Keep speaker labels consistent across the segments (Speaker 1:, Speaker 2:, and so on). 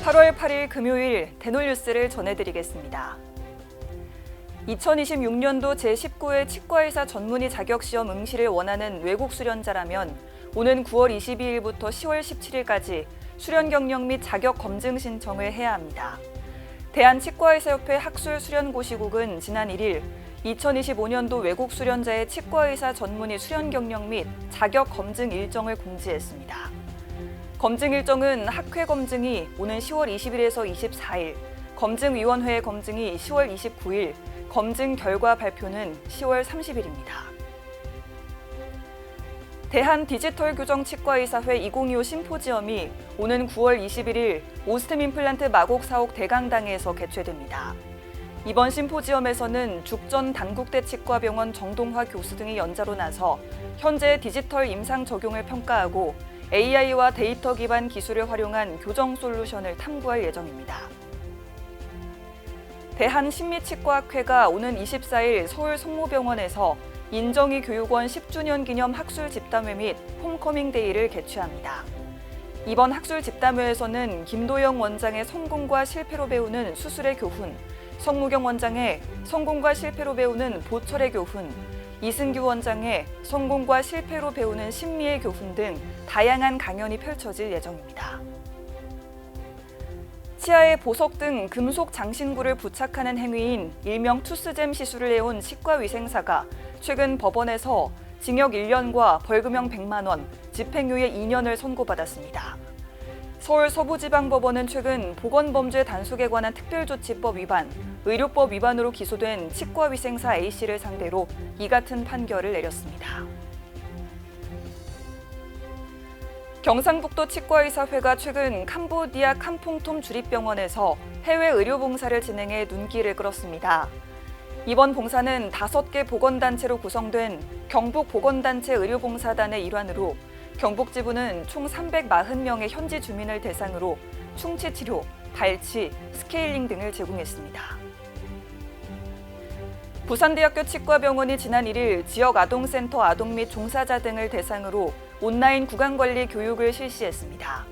Speaker 1: 8월 8일 금요일 대놀뉴스를 전해드리겠습니다. 2026년도 제19회 치과의사 전문의 자격시험 응시를 원하는 외국 수련자라면 오는 9월 22일부터 10월 17일까지 수련 경력 및 자격 검증 신청을 해야 합니다. 대한치과의사협회 학술수련고시국은 지난 1일 2025년도 외국 수련자의 치과의사 전문의 수련 경력 및 자격 검증 일정을 공지했습니다. 검증 일정은 학회 검증이 오는 10월 20일에서 24일, 검증위원회 검증이 10월 29일, 검증 결과 발표는 10월 30일입니다. 대한디지털교정치과의사회 2025 심포지엄이 오는 9월 21일 오스템 임플란트 마곡사옥 대강당에서 개최됩니다. 이번 심포지엄에서는 죽전 단국대 치과병원 정동화 교수 등이 연자로 나서 현재 디지털 임상 적용을 평가하고 AI와 데이터 기반 기술을 활용한 교정 솔루션을 탐구할 예정입니다. 대한심미치과학회가 오는 24일 서울 성모병원에서 인정이 교육원 10주년 기념 학술 집담회 및 홈커밍 데이를 개최합니다. 이번 학술 집담회에서는 김도영 원장의 성공과 실패로 배우는 수술의 교훈, 성무경 원장의 성공과 실패로 배우는 보철의 교훈, 이승규 원장의 성공과 실패로 배우는 심리의 교훈 등 다양한 강연이 펼쳐질 예정입니다. 치아에 보석 등 금속 장신구를 부착하는 행위인 일명 투스잼 시술을 해온 치과위생사가 최근 법원에서 징역 1년과 벌금형 100만 원, 집행유예 2년을 선고받았습니다. 서울 서부지방법원은 최근 보건범죄 단속에 관한 특별조치법 위반, 의료법 위반으로 기소된 치과위생사 A씨를 상대로 이 같은 판결을 내렸습니다. 경상북도 치과의사회가 최근 캄보디아 캄퐁톰 주립병원에서 해외 의료봉사를 진행해 눈길을 끌었습니다. 이번 봉사는 5개 보건단체로 구성된 경북보건단체 의료봉사단의 일환으로 경북지부는 총 340명의 현지 주민을 대상으로 충치치료, 발치, 스케일링 등을 제공했습니다. 부산대학교 치과병원이 지난 1일 지역 아동센터 아동 및 종사자 등을 대상으로 온라인 구강관리 교육을 실시했습니다.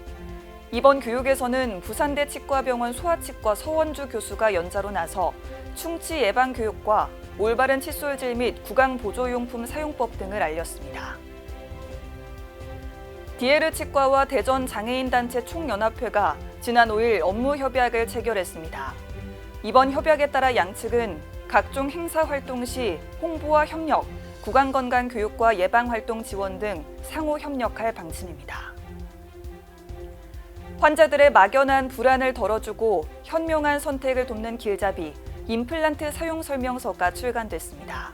Speaker 1: 이번 교육에서는 부산대 치과병원 소아치과 서원주 교수가 연자로 나서 충치 예방 교육과 올바른 칫솔질 및 구강 보조용품 사용법 등을 알렸습니다. 디에르 치과와 대전 장애인단체 총연합회가 지난 5일 업무 협약을 체결했습니다. 이번 협약에 따라 양측은 각종 행사 활동 시 홍보와 협력, 구강건강 교육과 예방활동 지원 등 상호 협력할 방침입니다. 환자들의 막연한 불안을 덜어주고 현명한 선택을 돕는 길잡이, 임플란트 사용 설명서가 출간됐습니다.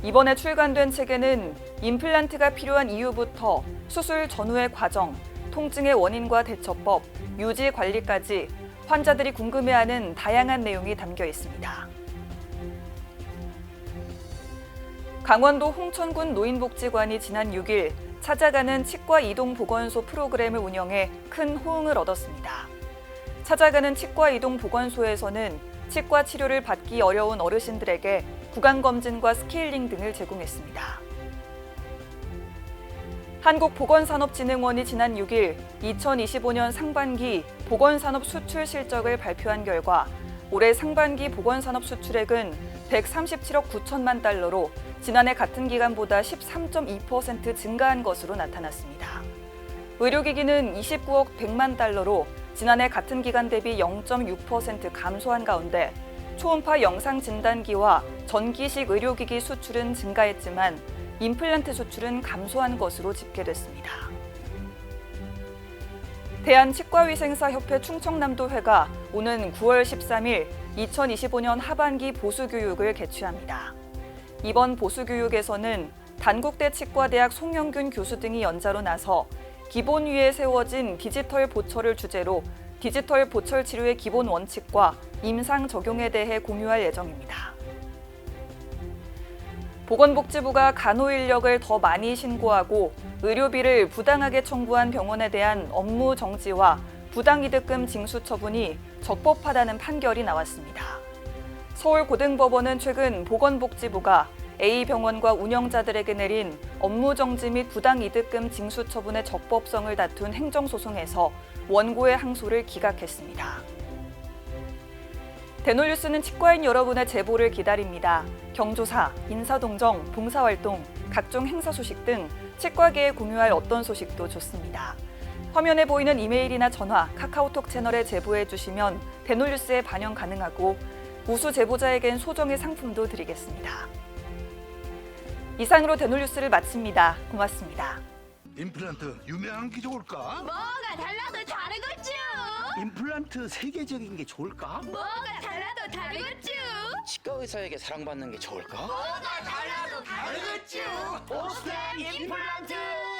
Speaker 1: 이번에 출간된 책에는 임플란트가 필요한 이유부터 수술 전후의 과정, 통증의 원인과 대처법, 유지 관리까지 환자들이 궁금해하는 다양한 내용이 담겨 있습니다. 강원도 홍천군 노인복지관이 지난 6일 찾아가는 치과 이동 보건소 프로그램을 운영해 큰 호응을 얻었습니다. 찾아가는 치과 이동 보건소에서는 치과 치료를 받기 어려운 어르신들에게 구강검진과 스케일링 등을 제공했습니다. 한국보건산업진흥원이 지난 6일 2025년 상반기 보건산업 수출 실적을 발표한 결과 올해 상반기 보건산업 수출액은 137억 9천만 달러로 지난해 같은 기간보다 13.2% 증가한 것으로 나타났습니다. 의료기기는 29억 100만 달러로 지난해 같은 기간 대비 0.6% 감소한 가운데 초음파 영상진단기와 전기식 의료기기 수출은 증가했지만 임플란트 수출은 감소한 것으로 집계됐습니다. 대한치과위생사협회 충청남도회가 오는 9월 13일 2025년 하반기 보수교육을 개최합니다. 이번 보수교육에서는 단국대 치과대학 송영균 교수 등이 연자로 나서 기본 위에 세워진 디지털 보철을 주제로 디지털 보철 치료의 기본 원칙과 임상 적용에 대해 공유할 예정입니다. 보건복지부가 간호 인력을 더 많이 신고하고 의료비를 부당하게 청구한 병원에 대한 업무 정지와 부당이득금 징수 처분이 적법하다는 판결이 나왔습니다. 서울고등법원은 최근 보건복지부가 A병원과 운영자들에게 내린 업무정지 및 부당이득금 징수 처분의 적법성을 다툰 행정소송에서 원고의 항소를 기각했습니다. 대놀뉴스는 치과인 여러분의 제보를 기다립니다. 경조사, 인사동정, 봉사활동, 각종 행사 소식 등 치과계에 공유할 어떤 소식도 좋습니다. 화면에 보이는 이메일이나 전화, 카카오톡 채널에 제보해 주시면 대놀뉴스에 반영 가능하고 우수 제보자에겐 소정의 상품도 드리겠습니다. 이상으로 대놀뉴스를 마칩니다. 고맙습니다.
Speaker 2: 임플란트 유명한 게 좋을까?
Speaker 3: 뭐가 달라도 다르겠죠.
Speaker 4: 임플란트 세계적인 게 좋을까?
Speaker 3: 뭐가 달라도 다르겠죠.
Speaker 5: 치과 의사에게 사랑받는 게 좋을까?
Speaker 3: 뭐가 달라도 다르겠죠.
Speaker 4: 오스템 임플란트!